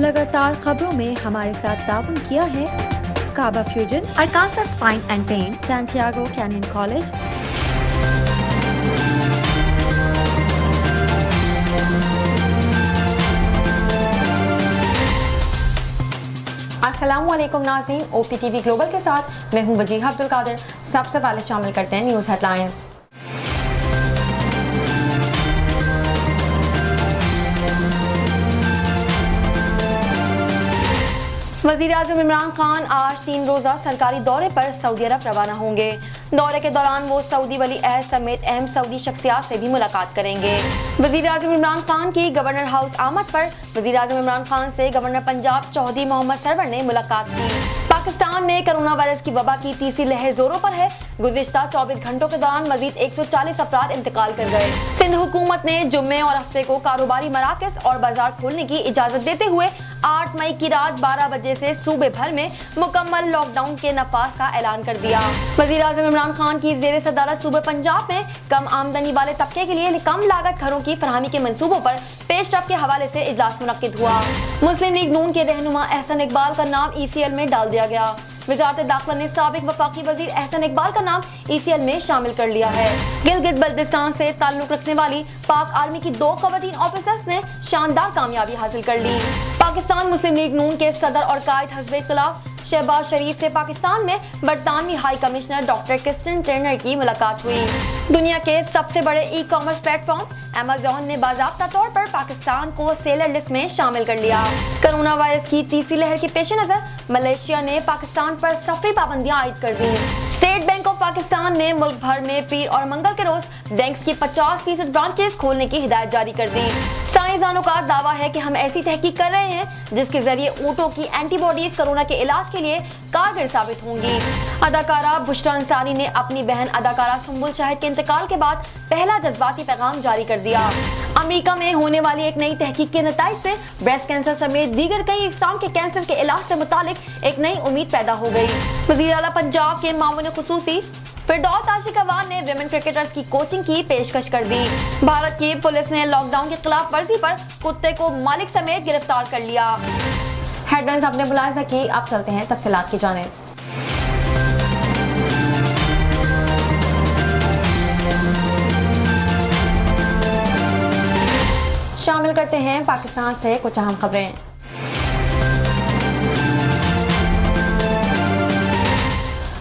लगातार खबरों में हमारे साथ ताउन किया है काबा fusion, Arkansas spine and pain, Santiago Canyon College, अस्सलामुअलैकुम नाज़रीन, OPTV ग्लोबल के साथ मैं हूं वजीहा अब्दुल कादिर। सबसे पहले शामिल करते हैं न्यूज़ हेडलाइंस। वज़ीर-ए-आज़म इमरान खान आज 3 रोज़ा सरकारी दौरे पर सऊदी अरब रवाना होंगे। दौरे के दौरान वो सऊदी वली अहद समेत अहम सऊदी शख्सियात से भी मुलाकात करेंगे। वज़ीर-ए-आज़म इमरान खान की गवर्नर हाउस आमद पर वज़ीर-ए-आज़म इमरान खान से गवर्नर पंजाब चौधरी मोहम्मद सरवर ने मुलाकात की। पाकिस्तान में कोरोना वायरस की वबा की तीसरी लहर जोरों पर है। गुज़िश्ता 24 घंटों के दौरान मजीद 140 अफराद इंतकाल कर गए। सिंध हुकूमत ने जुम्मे और हफ्ते को कारोबारी मराकज़ और बाजार खोलने की इजाज़त देते हुए 8 मई की रात 12 बजे से सूबे भर में मुकम्मल लॉकडाउन के नफाज का ऐलान कर दिया। वज़ीर-ए-आज़म इमरान खान की ज़ेर सदारत सूबे पंजाब में कम आमदनी वाले तबके के लिए कम लागत घरों की फरहमी के मंसूबों पर पेशरफ्त के हवाले से इजलास मुनक्किद हुआ। मुस्लिम लीग नून के रहनुमा एहसन इकबाल का नाम ECL में डाल दिया गया। वज़ारत दाखिला ने साबिक वफाकी वजीर एहसन इकबाल का नाम ECL में शामिल कर लिया है। गिलगित बल्तिस्तान से ताल्लुक रखने वाली पाक आर्मी की 2 ख़वातीन ऑफिसर्स ने शानदार कामयाबी हासिल कर ली। पाकिस्तान मुस्लिम लीग नून के सदर और कायद हज़ब इख्तिलाफ शहबाज शरीफ से पाकिस्तान में बरतानवी high commissioner doctor Christian Turner की मुलाकात हुई। दुनिया के सबसे बड़े ई-कॉमर्स प्लेटफॉर्म अमेज़न ने बाज़ाब्ता तौर पर पाकिस्तान को सेलर लिस्ट में शामिल कर लिया। कोरोना वायरस की तीसरी लहर के पेश नज़र मलेशिया ने पाकिस्तान पर सफरी पाबंदियां आयद कर दी। स्टेट बैंक ऑफ पाकिस्तान ने मुल्क भर में पीर और मंगल के रोज बैंक की 50% ब्रांचेस खोलने की हिदायत जारी कर दी। साइंसदानों का दावा है कि हम ऐसी तहकीक कर रहे हैं जिसके जरिए ऊँटों की एंटीबॉडीज कोरोना के इलाज के लिए कारगर साबित होंगी। अदाकारा बुशरा अंसारी ने अपनी बहन अदाकारा सुंबुल शाहिद के इंतकाल के बाद पहला जज्बाती पैगाम जारी कर दिया। अमेरिका में होने वाली एक नई तहकीक के नतीजे से ब्रेस्ट कैंसर समेत दीगर कई अक़साम के कैंसर के इलाज से मुतालिक एक नई उम्मीद पैदा हो गई। वज़ीर आला पंजाब के मामून खुसूसी फिरदौस आशिक अवान ने विमेन क्रिकेटर्स की कोचिंग की पेशकश कर दी। भारत की पुलिस ने लॉकडाउन की खिलाफ वर्जी पर कुत्ते को मालिक समेत गिरफ्तार कर लिया। हेडलाइंस आपने मुलाहिजा की, आप चलते हैं तफसीलात की जानिब। शामिल करते हैं पाकिस्तान से कुछ अहम खबरें।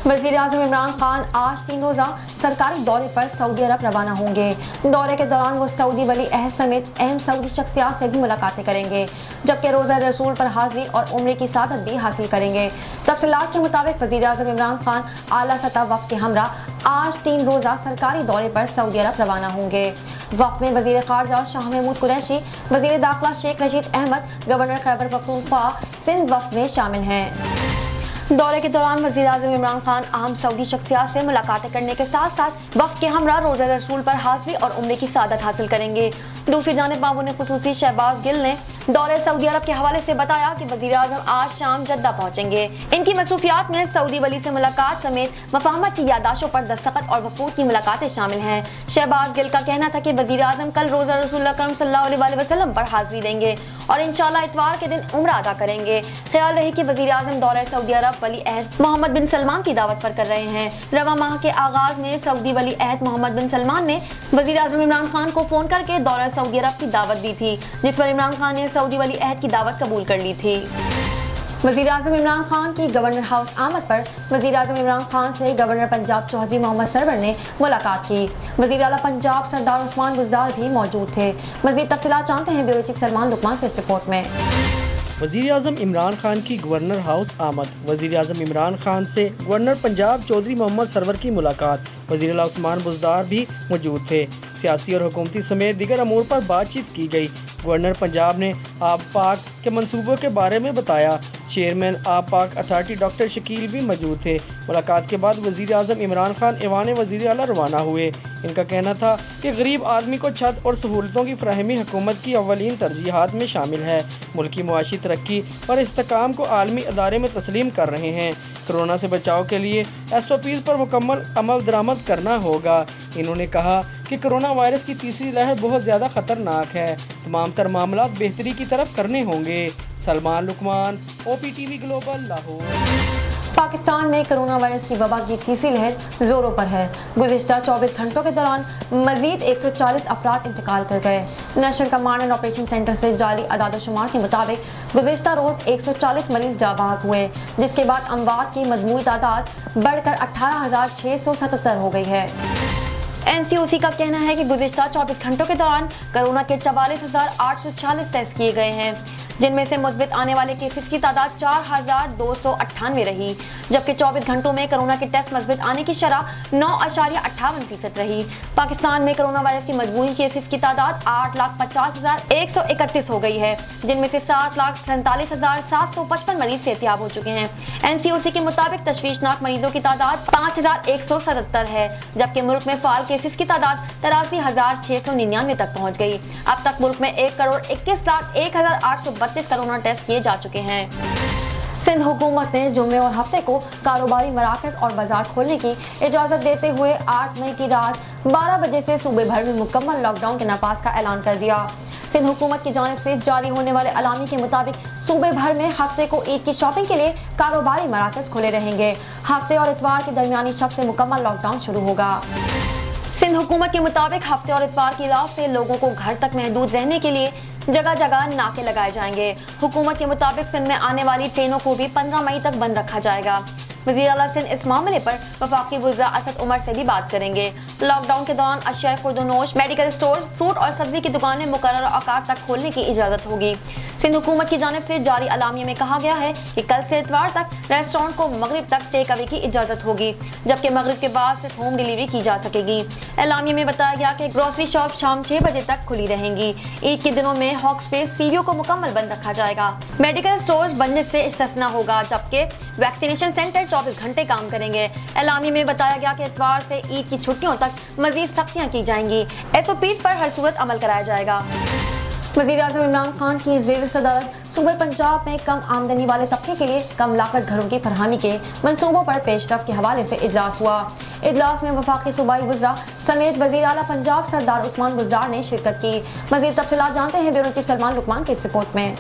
वज़ीर-ए-आज़म इमरान खान आज 3 रोज़ा सरकारी दौरे पर सऊदी अरब रवाना होंगे। दौरे के दौरान वो सऊदी वली अहद समेत अहम सऊदी शख्सियात से भी मुलाकातें करेंगे, जबकि रोज़ा रसूल पर हाज़िरी और उम्रे की सादत भी हासिल करेंगे। तफसीलात के मुताबिक वज़ीर-ए-आज़म इमरान खान आला सतह वफ़द के हमरा आज 3 रोज़ा सरकारी दौरे पर सऊदी अरब रवाना होंगे। वफ़द में वज़ीर ख़ारजा शाह महमूद कुरैशी, वज़ीर दाखिला शेख रशीद अहमद, गवर्नर खैबर पख्तूनख्वा सिंध वफ़द में शामिल हैं। दौरे के दौरान वज़ीर-ए-आज़म इमरान खान अहम सऊदी शख्सियात से मुलाकातें करने के साथ साथ वफ़द के हमरा रोज़ा रसूल पर हाज़िरी और उम्रे की सादत हासिल करेंगे। दूसरी जानिब मामून खुसूसी शहबाज गिल ने दौरे सऊदी अरब के हवाले से बताया कि वज़ीर-ए-आज़म आज शाम जद्दा पहुंचेंगे। इनकी मसरूफियात में सऊदी वली से मुलाकात समेत मफाहमत की यादाशों पर दस्तखत और वफूद की मुलाकातें शामिल हैं। शहबाज गिल का कहना था कि वज़ीर-ए-आज़म कल रोज़ा रसूल अकरम सल्लल्लाहु अलैहि वसल्लम पर हाज़िरी देंगे और इंशाअल्लाह इतवार के दिन उम्रा अदा करेंगे। ख्याल रहे कि वज़ीर-ए-आज़म दौरे सऊदी अरब वली अहद मोहम्मद बिन सलमान की दावत पर कर रहे हैं। रवा माह के आगाज में सऊदी वली अहद मोहम्मद बिन सलमान ने वज़ीर-ए-आज़म इमरान खान को फोन करके दौरा सऊदी अरब की दावत दी थी, जिस पर इमरान खान ने सऊदी वली अहद की दावत कबूल कर ली थी। वज़ीर-ए-आज़म इमरान खान की गवर्नर हाउस आमद पर वज़ीर-ए-आज़म इमरान खान से गवर्नर पंजाब चौधरी मोहम्मद सरवर ने मुलाकात की। वज़ीर आला पंजाब सरदार उस्मान बुज़दार भी मौजूद थे। मज़ीद तफसीलात जानते हैं ब्यूरो चीफ सलमान लुकमान से इस रिपोर्ट में। वज़ीर-ए-आज़म इमरान खान की गवर्नर हाउस आमद। वज़ीर-ए-आज़म इमरान खान से गवर्नर पंजाब चौधरी मोहम्मद सरवर की मुलाकात। वज़ीर आला उस्मान बुज़दार भी मौजूद थे। सियासी और हुकूमती समेत दीगर अमूर पर बातचीत की गई। गवर्नर पंजाब ने आब पाक के मंसूबों के बारे में बताया। चेयरमैन आब पाक अथॉरिटी डॉक्टर शकील भी मौजूद थे। मुलाकात के बाद वज़ीर-ए-आज़म इमरान खान ऐवान वज़ीर आला रवाना हुए। इनका कहना था कि गरीब आदमी को छत और सहूलतों की फराहमी हुकूमत की अव्वलीन तरजीहात में शामिल है। मुल्की मुआशी तरक्की और इस्तेहकाम को आलमी अदारे में तस्लीम कर रहे हैं। कोरोना से बचाव के लिए SOPs पर मुकम्मल अमल दरामद करना होगा। इन्होंने कहा کہ کرونا وائرس کی تیسری لہر بہت زیادہ خطرناک ہے، تمام تر معاملات بہتری کی طرف کرنے ہوں گے۔ سلمان لقمان، OPTV گلوبل، لاہور۔ پاکستان میں کرونا وائرس کی وبا کی تیسری لہر زوروں پر ہے۔ گزشتہ 24 گھنٹوں کے دوران مزید 140 افراد انتقال کر گئے۔ National command and operation centre سے جاری اعداد و شمار کے مطابق گزشتہ روز 140 مریض جاں بحق ہوئے، جس کے بعد اموات کی مجموعی تعداد بڑھ کر 18,677 ہو گئی ہے۔ NCOC کا کہنا ہے کہ گزشتہ 24 گھنٹوں کے دوران کرونا کے 44,846 ٹیسٹ کیے گئے ہیں، جن میں سے مثبت آنے والے کیسز کی تعداد 4,298 رہی، جبکہ 24 گھنٹوں میں کرونا کے ٹیسٹ مثبت آنے کی شرح 9.58% رہی۔ پاکستان میں کرونا وائرس کی مجموعی کیسز کی تعداد 8,50,131 ہو گئی ہے، جن میں سے 7,47,755 مریض صحتیاب ہو چکے ہیں۔ NCOC کے مطابق تشویشناک مریضوں کی تعداد 5,177 ہے، جبکہ ملک میں فعال کیسز کی تعداد 83,699 تک پہنچ گئی۔ اب تک ملک میں 1,21,01,832 کرونا ٹیسٹ کیے جا چکے ہیں۔ سندھ حکومت نے جمعے اور ہفتے کو کاروباری مراکز اور بازار کھولنے کی اجازت دیتے ہوئے 8 مئی کی رات 12 بجے سے صوبے بھر میں مکمل لاک ڈاؤن کے نفاذ کا اعلان کر دیا۔ سندھ حکومت کی جانب سے جاری ہونے والے اعلامیے کے مطابق صوبے بھر میں ہفتے کو عید کی شاپنگ کے لیے کاروباری مراکز کھلے رہیں گے۔ ہفتے اور اتوار کے درمیانی شب سے مکمل لاک ڈاؤن شروع ہوگا۔ سندھ حکومت کے مطابق ہفتے اور اتوار کی رات سے لوگوں کو گھر تک محدود رہنے کے لیے جگہ جگہ ناکے لگائے جائیں گے۔ حکومت کے مطابق سندھ میں آنے والی ٹرینوں کو بھی 15 مئی تک بند رکھا جائے گا۔ وزیر اعلیٰ سندھ اس معاملے پر وفاقی وزراء اسد عمر سے بھی بات کریں گے۔ لاک ڈاؤن کے دوران اشیاء خورد و نوش، میڈیکل اسٹور، فروٹ اور سبزی کی دکانیں مقررہ اوقات تک کھولنے کی اجازت ہوگی۔ سندھ حکومت کی جانب سے جاری اعلامیے میں کہا گیا ہے کہ کل سے اتوار تک ریسٹورینٹ کو مغرب تک ٹیک اوے کی اجازت ہوگی، جبکہ مغرب کے بعد صرف ہوم ڈیلیوری کی جا سکے گی۔ اعلامیے میں بتایا گیا کہ گروسری شاپ شام 6 بجے تک کھلی رہیں گی۔ عید کے دنوں میں ہاک اسپیس CBO کو مکمل بند رکھا جائے گا۔ میڈیکل اسٹورز بندش سے استثنا ہوگا، جبکہ ویکسینیشن سینٹر 24 گھنٹے کام کریں گے۔ اعلامیے میں بتایا گیا کہ اتوار سے عید کی چھٹیوں تک مزید سختیاں کی جائیں گی۔ SOPs پر ہر صورت عمل کرایا جائے گا۔ وزیر اعظم عمران خان کی زیر صدارت صوبہ پنجاب میں کم آمدنی والے طبقے کے لیے کم لاگت گھروں کی فراہمی کے منصوبوں پر پیش رفت کے حوالے سے اجلاس ہوا۔ اجلاس میں وفاقی صوبائی وزراء سمیت وزیر اعلیٰ پنجاب سردار عثمان بزدار نے شرکت کی۔ مزید تفصیلات جانتے ہیں بیورو چیف سلمان لقمان کی اس رپورٹ میں۔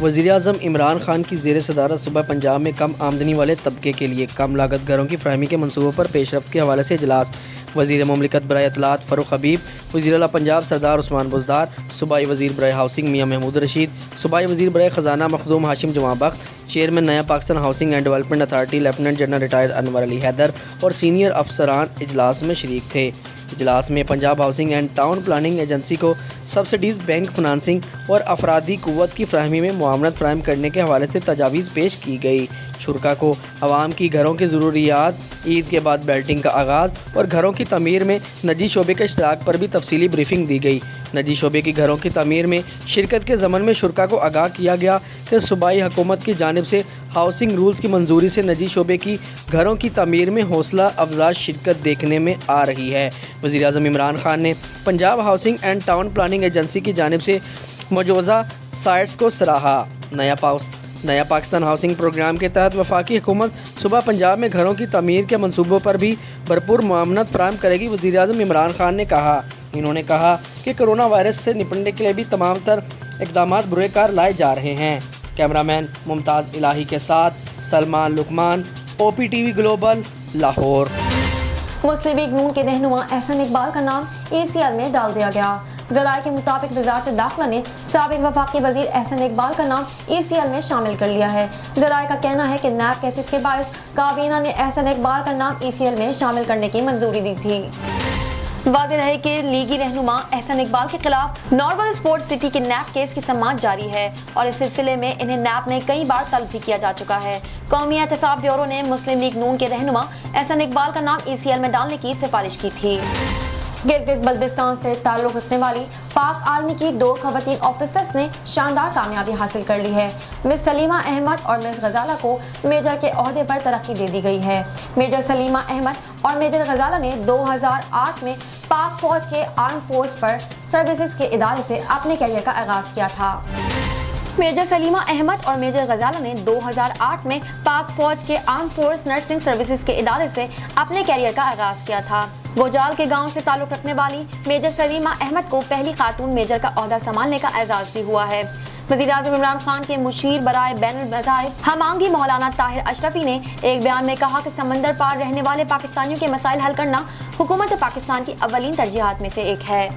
وزیر اعظم عمران خان کی زیر صدارت صوبہ پنجاب میں کم آمدنی والے طبقے کے لیے کم لاگت گھروں کی فراہمی کے منصوبوں پر پیش رفت کے حوالے سے اجلاس۔ وزیر مملکت برائے اطلاعات فاروق حبیب، وزیر اعلیٰ پنجاب سردار عثمان بزدار، صوبائی وزیر برائے ہاؤسنگ میاں محمود رشید، صوبائی وزیر برائے خزانہ مخدوم ہاشم جمع بخت، چیئرمین نیا Pakistan housing and development authority lieutenant general retired Anwar Ali Haider اور سینئر افسران اجلاس میں شریک تھے۔ اجلاس میں Punjab housing and town planning agency کو سبسڈیز، بینک فنانسنگ اور افرادی قوت کی فراہمی میں معاونت فراہم کرنے کے حوالے سے تجاویز پیش کی گئی۔ شرکاء کو عوام کی گھروں کی ضروریات، عید کے بعد بیلٹنگ کا آغاز اور گھروں کی تعمیر میں نجی شعبے کے اشتراک پر بھی تفصیلی بریفنگ دی گئی۔ نجی شعبے کی گھروں کی تعمیر میں شرکت کے ضمن میں شرکاء کو آگاہ کیا گیا کہ صوبائی حکومت کی جانب سے ہاؤسنگ رولز کی منظوری سے نجی شعبے کی گھروں کی تعمیر میں حوصلہ افزا شرکت دیکھنے میں آ رہی ہے۔ وزیر اعظم عمران خان نے Punjab housing and town planning agency کی جانب سے مجوزہ سائٹس کو سراہا۔ نیا پاکستان ہاؤسنگ پروگرام کے تحت وفاقی حکومت صوبہ پنجاب میں گھروں کی تعمیر کے منصوبوں پر بھی بھرپور معاونت فراہم کرے گی۔ وزیر اعظم عمران خان نے کہا کہ کرونا وائرس سے نپٹنے کے لیے بھی تمام تر اقدامات بروئے کار لائے جا رہے ہیں۔ کیمرہ مین ممتاز الہی کے ساتھ سلمان لقمان، OPTV گلوبل، لاہور۔ مسلم لیگ نون کے رہنما احسن اقبال کا نام ECL میں ڈال دیا گیا۔ ذرائع کے مطابق وزارت داخلہ نے سابق وفاقی وزیر احسن اقبال کا نام ECL میں شامل کر لیا ہے۔ ذرائع کا کہنا ہے کہ نیب کیسز کے باعث کابینہ نے احسن اقبال کا نام ECL میں شامل کرنے کی منظوری دی تھی۔ واضح رہے کہ لیگی رہنما احسن اقبال کے خلاف نارول اسپورٹ سٹی کے نیب کیس کی سماعت جاری ہے اور اس سلسلے میں انہیں نیب میں کئی بار طلب بھی کیا جا چکا ہے۔ قومی احتساب بیورو نے مسلم لیگ نون کے رہنما احسن اقبال کا نام ECL میں ڈالنے کی سفارش کی تھی۔ گلگت بلتستان سے تعلق رکھنے والی پاک آرمی کی 2 خواتین آفیسرز نے شاندار کامیابی حاصل کر لی ہے۔ مس سلیمہ احمد اور مس غزالہ کو میجر کے عہدے پر ترقی دے دی گئی ہے۔ میجر سلیمہ احمد اور میجر غزالہ نے 2008 میں پاک فوج کے آرم فورس پر سروسز کے ادارے سے اپنے کیریئر کا آغاز کیا تھا۔ میجر سلیمہ احمد اور میجر غزالہ نے 2008 میں پاک فوج کے آرم فورس نرسنگ سروسز کے ادارے سے اپنے کیریئر کا آغاز کیا تھا۔ गोजाल के गांव से ताल्लुक रखने वाली मेजर सलीमा अहमद को पहली खातून मेजर का ओहदा संभालने का एजाज भी हुआ है। वज़ीर-ए-आज़म इमरान खान के मुशीर बराए बैनुल मज़ाहिब हमांगी मौलाना ताहिर अशरफी ने एक बयान में कहा कि समंदर पार रहने वाले पाकिस्तानियों के मसाइल हल करना हुकूमत पाकिस्तान की अव्वलीन तरजीहात में से एक है।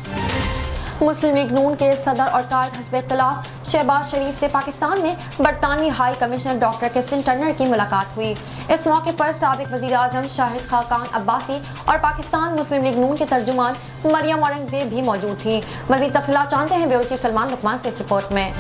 मुस्लिम लीग नून के सदर और कायद हस्ब इख्तिलाफ शहबाज शरीफ से पाकिस्तान में बरतानवी high commissioner doctor Christian Turner की मुलाकात हुई। इस मौके पर साबिक वज़ीर आज़म शाहिद खाकान अब्बासी और पाकिस्तान मुस्लिम लीग नून के तर्जुमान मरियम औरंगज़ेब भी मौजूद थी। मज़ीद तफसीलात जानते हैं ब्यूरो चीफ सलमान लुकमान से इस रिपोर्ट में।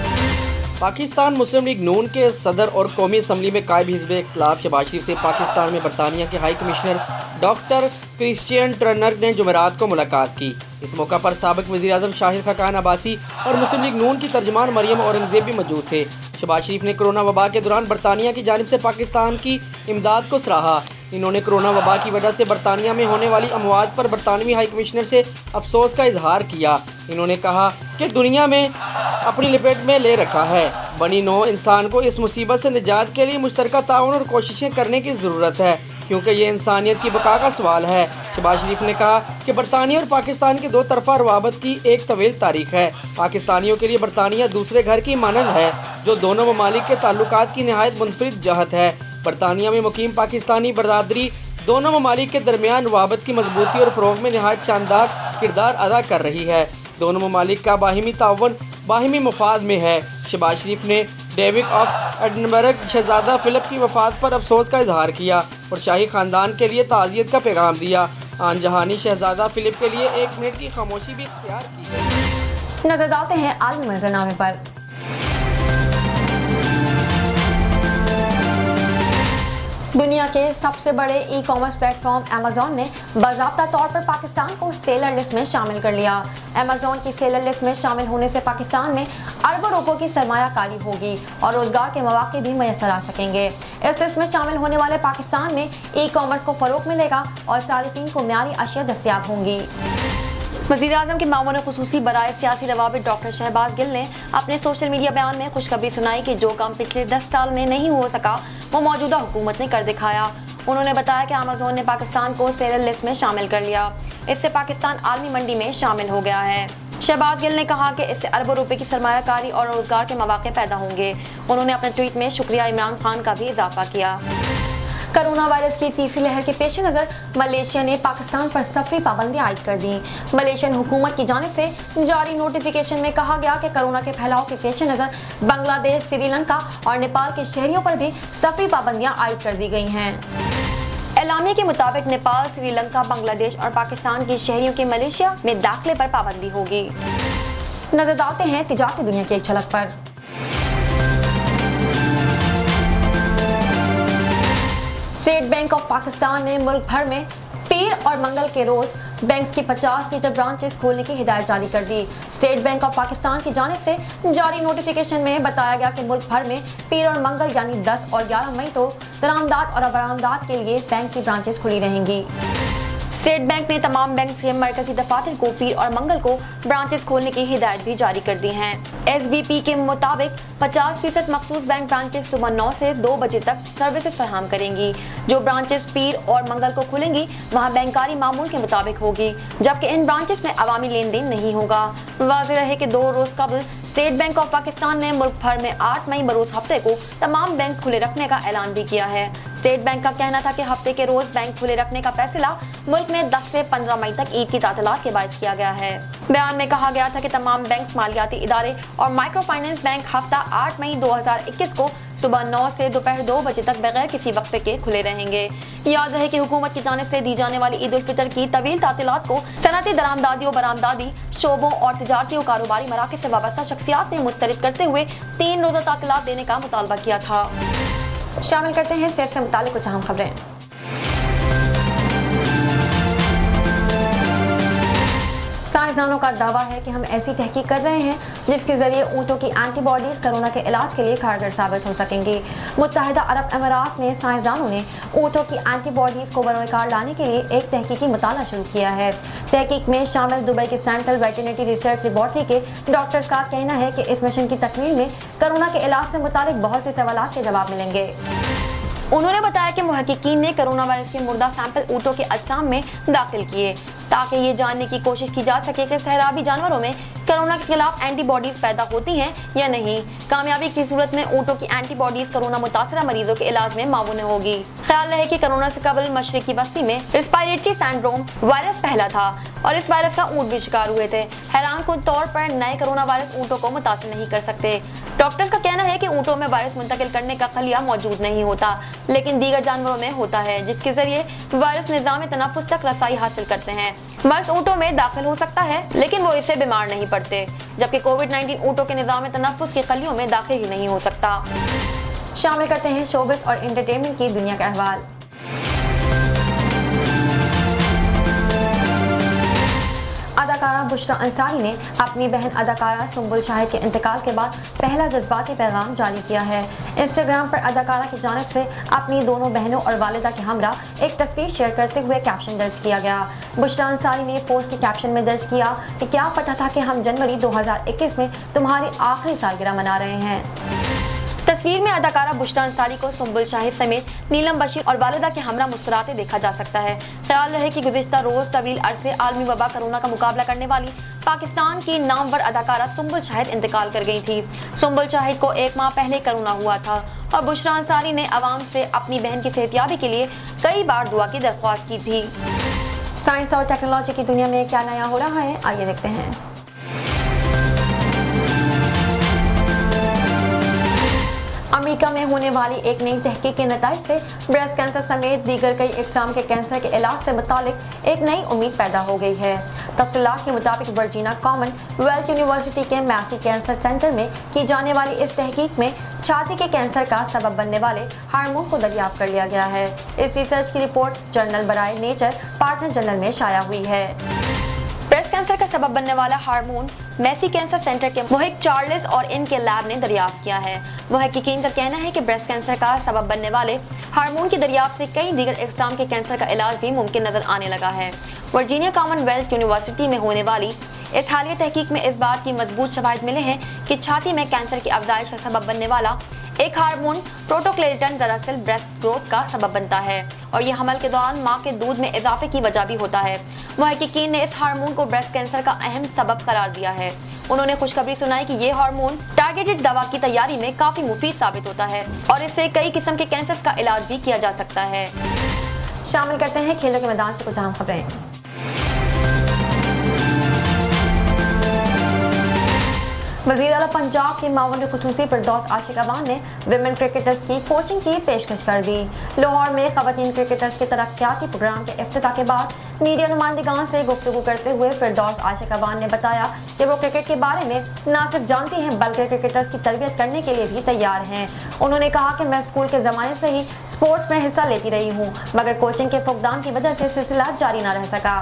पाकिस्तान मुस्लिम लीग नून के सदर और कौमी असम्बली में कायद हिज़्ब इख्तिलाफ शहबाज शरीफ से पाकिस्तान में बरतानिया के high commissioner doctor Christian Turner ने जुमेरात को मुलाकात की। इस मौका पर साबिक वज़ीर आज़म शाहिद खाकान अब्बासी और मुस्लिम लीग नून की तर्जुमान मरियम औरंगज़ेब भी मौजूद थे। शहबाज शरीफ ने कोरोना वबा के दौरान बरतानिया की जानिब से पाकिस्तान की इमदाद को सराहा। इन्होंने कोरोना वबा की वजह से बरतानिया में होने वाली अमवात पर बरतानवी हाई कमिश्नर से अफसोस का इजहार किया। इन्होंने कहा कि दुनिया में अपनी लपेट में ले रखा है। बनी नौ इंसान को इस मुसीबत से निजात के लिए मुश्तरका ताउन और कोशिशें करने की ज़रूरत है, क्योंकि ये इंसानियत की बका का सवाल है। शहबाज शरीफ ने कहा कि बरतानिया और पाकिस्तान की दो तरफा रवाबत की एक तवील तारीख है। पाकिस्तानियों के लिए बरतानिया दूसरे घर की मानंद है, जो दोनों ममालिक के ताल्लुकात की नहायत मुनफरिद जहत है। बरतानिया में मुकीम पाकिस्तानी बरदादरी दोनों ममालिक के दरमियान रवाबत की मजबूती और फ़रोग़ में नहायत शानदार किरदार अदा कर रही है। दोनों ममालिक का बाहिमी ताउन बाहिमी मफाद में है। शहबाज शरीफ ने डेविड ऑफ एडिनबर्ग शहजादा फ़िलिप की वफ़ात पर अफसोस का इजहार किया और शाही ख़ानदान के लिए ताज़ियत का पैगाम दिया। आन जहानी शहजादा फ़िलिप के लिए 1 मिनट की खामोशी भी इख्तियार की है। नजर डालते हैं आलमी मंजरनामे पर। दुनिया के सबसे बड़े ई कॉमर्स प्लेटफॉर्म अमेज़न ने बाज़ाब्ता तौर पर पाकिस्तान को सेलर लिस्ट में शामिल कर लिया। अमेज़न की सेलर लिस्ट में शामिल होने से पाकिस्तान में अरबों रुपयों की सरमायाकारी होगी और रोजगार के मौके भी मैसर आ सकेंगे। इस लिस्ट में शामिल होने वाले पाकिस्तान में ई कॉमर्स को फ़रोग़ मिलेगा और सारिफीन को म्यारी अशिया दस्तयाब होंगी। वज़ीर-ए-आज़म के मामून ख़ुसूसी बराए सियासी रवाबित डॉक्टर शहबाज गिल ने अपने सोशल मीडिया बयान में खुशखबरी सुनाई कि जो काम पिछले 10 साल में नहीं हो सका वो मौजूदा हुकूमत ने कर दिखाया। उन्होंने बताया कि अमेज़न ने पाकिस्तान को सेलर लिस्ट में शामिल कर लिया। इससे पाकिस्तान आलमी मंडी में शामिल हो गया है। शहबाज गिल ने कहा कि इससे अरबों रुपए की सरमायाकारी और रोजगार के मौके पैदा होंगे। उन्होंने अपने ट्वीट में शुक्रिया इमरान खान का भी इजाफा किया। कोरोना वायरस की तीसरी लहर के पेश नज़र मलेशिया ने पाकिस्तान पर सफरी पाबंदी आयद कर दी। मलेशियन हुकूमत की जानिब से जारी नोटिफिकेशन में कहा गया कि कोरोना के फैलाव के पेश नज़र बांग्लादेश, श्रीलंका और नेपाल के शहरियों पर भी सफरी पाबंदियां आयद कर दी गई हैं। एलामिया के मुताबिक नेपाल, श्रीलंका, बांग्लादेश और पाकिस्तान के शहरियों के मलेशिया में दाखिले पर पाबंदी होगी। नजर डालते हैं तिजारती दुनिया की एक झलक पर। स्टेट बैंक ऑफ पाकिस्तान ने मुल्क भर में पीर और मंगल के रोज बैंक की 50 ब्रांचेस खोलने की हिदायत जारी कर दी। स्टेट बैंक ऑफ पाकिस्तान की जानिब से जारी नोटिफिकेशन में बताया गया कि मुल्क भर में पीर और मंगल यानी 10 और 11 मई तो दरामदात और बरामदात के लिए बैंक की ब्रांचेस खुली रहेंगी। स्टेट बैंक ने तमाम बैंक से मरकजी दफातर को पीर और मंगल को ब्रांचेस खोलने की हिदायत भी जारी कर दी हैं। SBP के मुताबिक 50% मखसूस बैंक ब्रांचेस सुबह 9 से 2 बजे तक सर्विसेज फराहम करेंगी। जो ब्रांचेस पीर और मंगल को खुलेंगी वहां बैंकारी मामूल के मुताबिक होगी, जबकि इन ब्रांचेस में अवामी लेन देन नहीं होगा। वाज़ेह रहे कि 2 रोज कबल स्टेट बैंक ऑफ पाकिस्तान ने मुल्क भर में 8 मई बरोज हफ्ते को तमाम बैंक खुले रखने का ऐलान भी किया है। स्टेट बैंक का कहना था कि हफ्ते के रोज बैंक खुले रखने का फैसला मुल्क में 10 से 15 मई तक ईद की तातीलात के बायस किया गया है। बयान में कहा गया था कि तमाम बैंक, मालियाती इदारे और माइक्रो फाइनेंस बैंक हफ्ता 8 मई 2021 को सुबह 9 से दोपहर 2 बजे तक बगैर किसी वक्फे के खुले रहेंगे। याद रहे कि हुकूमत की जानिब से दी जाने वाली ईद उल फितर की तवील तातीलात को सनती दरामदादी और बरामदादी शोबों और तिजारती और कारोबारी मराकज़ से वाबस्ता शख्सियात ने मुस्तरद करते हुए 3 रोज़ा तातीलात देने का मुतालबा किया था। शामिल करते हैं सेहत से मुताल्लिक़ कुछ अहम खबरें। साइंसदानों का दावा है कि हम ऐसी तहकीक कर रहे हैं जिसके जरिए ऊँटों की एंटीबॉडीज कोरोना के इलाज के लिए कारगर साबित हो सकेंगी। मुत्तहिदा अरब अमीरात में साइंसदानों ने ऊँटों की एंटीबॉडीज को बरोकार लाने के लिए एक तहकीकी मुताला शुरू किया है। तहकीक में शामिल दुबई के सेंट्रल वेटरनरी रिसर्च लेबॉर्ट्री के डॉक्टर्स का कहना है कि इस मिशन की तकमील में कोरोना के इलाज से मुतालिक बहुत से सवालात के जवाब मिलेंगे। उन्होंने बताया कि मुहक्किकीन ने कोरोना वायरस के मुर्दा सैंपल ऊँटों के अजसाम में दाखिल किए ताकि ये जानने की कोशिश की जा सके कि सहराबी जानवरों में कोरोना के खिलाफ एंटीबॉडीज पैदा होती हैं या नहीं। कामयाबी की सूरत में ऊँटों की एंटीबॉडीज कोरोना मुतासरा मरीजों के इलाज में मामून होगी। ख्याल रहे कि कोरोना से कबल मशरकी बस्ती में रेस्पिरेटरी सिंड्रोम वायरस फैला था और इस वायरस का ऊँट भी शिकार हुए थे। हैरान कुन तौर पर नए कोरोना वायरस ऊँटों को मुतासर नहीं कर सकते। डॉक्टर्स का कहना है कि ऊँटों में वायरस मुंतकिल करने का खलिया मौजूद नहीं होता, लेकिन दीगर जानवरों में होता है, जिसके जरिए वायरस निज़ाम तनफ्फुस तक रसाई हासिल करते हैं। मर्स ऊँटों में दाखिल हो सकता है, लेकिन वो इससे बीमार नहीं पड़ते, जबकि कोविड-19 ऊँटों के निज़ाम तनफ्फुस के खलियों में दाखिल ही नहीं हो सकता। शामिल करते हैं शोबिस और एंटरटेनमेंट की दुनिया का अहवाल। अदाकारा बुशरा अंसारी ने अपनी बहन अदाकारा सुंबुल शाहिद के इंतकाल के बाद पहला जज्बाती पैगाम जारी किया है। इंस्टाग्राम पर अदाकारा की जानिब से अपनी दोनों बहनों और वालिदा के हमरा एक तस्वीर शेयर करते हुए कैप्शन दर्ज किया गया। बुशरा अंसारी ने पोस्ट के कैप्शन में दर्ज किया कि क्या पता था कि हम जनवरी 2021 में तुम्हारी आखिरी सालगिरह मना रहे हैं। तस्वीर में अदाकारा बुशरा अंसारी को सुंबुल शाहिद समेत नीलम बशीर और वालिदा के हमरा मुस्कुराते देखा जा सकता है। ख्याल रहे कि गुज़िश्ता रोज तवील अरसे आलमी वबा कोरोना का मुकाबला करने वाली पाकिस्तान की नामवर अदाकारा सुंबुल शाहिद इंतकाल कर गई थी। सुंबुल शाहिद को 1 माह पहले कोरोना हुआ था और बुशरा अंसारी ने अवाम से अपनी बहन की सेहतयाबी के लिए कई बार दुआ की दरख्वास्त की थी। साइंस और टेक्नोलॉजी की दुनिया में क्या नया हो रहा है, आइए देखते हैं। अमेरिका में होने वाली एक नई तहकीक के नतीजे से ब्रेस्ट कैंसर समेत दीगर कई अक़साम के कैंसर के इलाज से मुतालिक एक नई उम्मीद पैदा हो गई है। तफसीलात के मुताबिक वर्जीनिया कॉमनवेल्थ यूनिवर्सिटी के मैसी कैंसर सेंटर में की जाने वाली इस तहकीक में छाती के कैंसर का सबब बनने वाले हार्मोन को दरियाफ्त कर लिया गया है। इस रिसर्च की रिपोर्ट जर्नल बराए नेचर पार्टनर जर्नल में शाया हुई है। ब्रेस्ट कैंसर का सबब बनने वाला हार्मोन मैसी कैंसर सेंटर के मुहिक चार्ल्स और इनके लैब ने दरियाफ्त किया है। मुहक्किकीन का कहना है कि ब्रेस्ट कैंसर का सबब बनने वाले हार्मोन की दरियाफ्त से कई दीगर अक़साम के कैंसर का इलाज भी मुमकिन नजर आने लगा है। वर्जीनिया कॉमनवेल्थ यूनिवर्सिटी में होने वाली इस हालिया तहकीक में इस बात की मजबूत शवाहिद मिले हैं कि छाती में कैंसर की अफजाइश का सबब बनने वाला एक हार्मोन प्रोटोक्लेरिटन दरअसल ब्रेस्ट ग्रोथ का सबब बनता है और ये हमल के दौरान मां के दूध में इजाफे की वजह भी होता है। मुहक्किकीन ने इस हार्मोन को ब्रेस्ट कैंसर का अहम सबब करार दिया है। उन्होंने खुशखबरी सुनाई कि ये हार्मोन टारगेटेड दवा की तैयारी में काफी मुफीद साबित होता है और इससे कई किस्म के कैंसर का इलाज भी किया जा सकता है। शामिल करते हैं खेलों के मैदान से कुछ अहम खबरें। वज़ीर आला पंजाब के मावन खुसूसी फिरदौस आशिक अवान ने विमेन क्रिकेटर्स की कोचिंग की पेशकश कर दी। लाहौर में ख़वातीन क्रिकेटर्स के तरक्याती प्रोग्राम के इफ्तिताह के बाद मीडिया नुमाइंदगान से गुफ्तगू करते हुए फिरदौस आशिक अवान ने बताया कि वो क्रिकेट के बारे में न सिर्फ जानती हैं बल्कि क्रिकेटर्स की तरबियत करने के लिए भी तैयार हैं। उन्होंने कहा कि मैं स्कूल के ज़माने से ही स्पोर्ट्स में हिस्सा लेती रही हूँ, मगर कोचिंग के फुकदान की वजह से सिलसिला जारी न रह सका।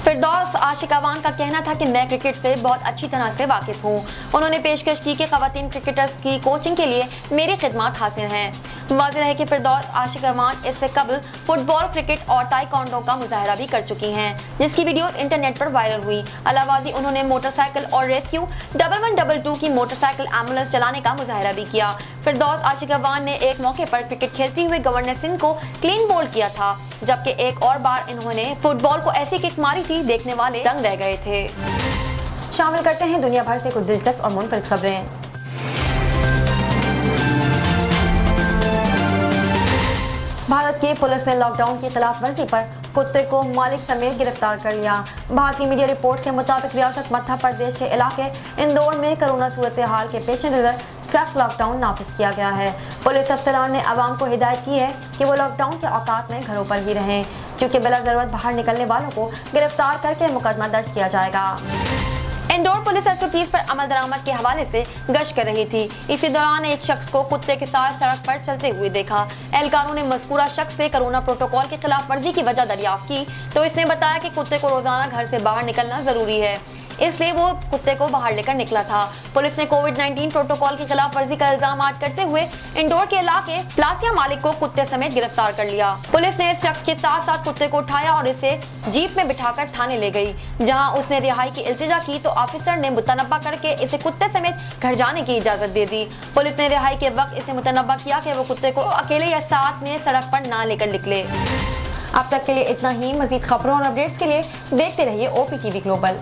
फिरदौस आशिक अवान का कहना था कि मैं क्रिकेट से बहुत अच्छी तरह से वाकिफ हूँ। उन्होंने पेशकश की कि ख़वातीन क्रिकेटर्स की कोचिंग के लिए मेरी खिदमत हासिल हैं। वाज़ेह है कि फिरदौस आशिक अवान इससे कबल फुटबॉल, क्रिकेट और ताइक्वांडो का मुजाहरा भी कर चुकी हैं, जिसकी वीडियोस इंटरनेट पर वायरल हुई। अलावाजी उन्होंने मोटरसाइकिल और रेस्क्यू 1112 की मोटरसाइकिल एम्बुलेंस चलाने का मुजाहरा भी किया। फिरदौस आशिक अवान ने एक मौके पर क्रिकेट खेलते हुए गवर्नर सिंह को क्लीन बोल्ड किया था, जबकि एक और बार इन्होंने फुटबॉल को ऐसी किक मारी थी देखने वाले दंग रह गए थे। शामिल करते हैं दुनिया भर से कुछ दिलचस्प और मुनफरिद खबरें। भारत की पुलिस ने लॉकडाउन की खिलाफ वर्जी पर कुत्ते को मालिक समेत गिरफ्तार कर लिया। भारतीय मीडिया रिपोर्ट्स के मुताबिक रियासत मध्य प्रदेश के इलाके इंदौर में कोरोना सूरत हाल के पेश नज़र सख्त लॉकडाउन नाफिज किया गया है। पुलिस अफसरान ने आवाम को हिदायत की है कि वो लॉकडाउन के औकात में घरों पर ही रहें, क्योंकि बिला ज़रूरत बाहर निकलने वालों को गिरफ्तार करके मुकदमा दर्ज किया जाएगा। इंदौर पुलिस SOPs पर अमल दरामद के हवाले से गश्त कर रही थी। इसी दौरान एक शख्स को कुत्ते के साथ सड़क पर चलते हुए देखा। एहलकारों ने मज़कूरा शख्स से कोरोना प्रोटोकॉल की खिलाफ वर्जी की वजह दरियाफ्त की तो इसने बताया कि कुत्ते को रोजाना घर से बाहर निकलना जरूरी है। इसलिए वो कुत्ते को बाहर लेकर निकला था। पुलिस ने कोविड-19 प्रोटोकॉल की खिलाफ वर्जी का इल्जाम आयद करते हुए इंदौर के इलाके प्लासिया मालिक को कुत्ते समेत गिरफ्तार कर लिया। पुलिस ने इस शख्स के साथ साथ कुत्ते को उठाया और इसे जीप में बिठाकर थाने ले गई, जहां उसने रिहाई की इल्तिजा की तो ऑफिसर ने मुतनब्बा करके इसे कुत्ते समेत घर जाने की इजाजत दे दी। पुलिस ने रिहाई के वक्त इसे मुतनब्बा किया कि वो कुत्ते को अकेले या साथ में सड़क पर ना लेकर निकले। अब तक के लिए इतना ही। मजीद खबरों और अपडेट्स के लिए देखते रहिए OPTV ग्लोबल।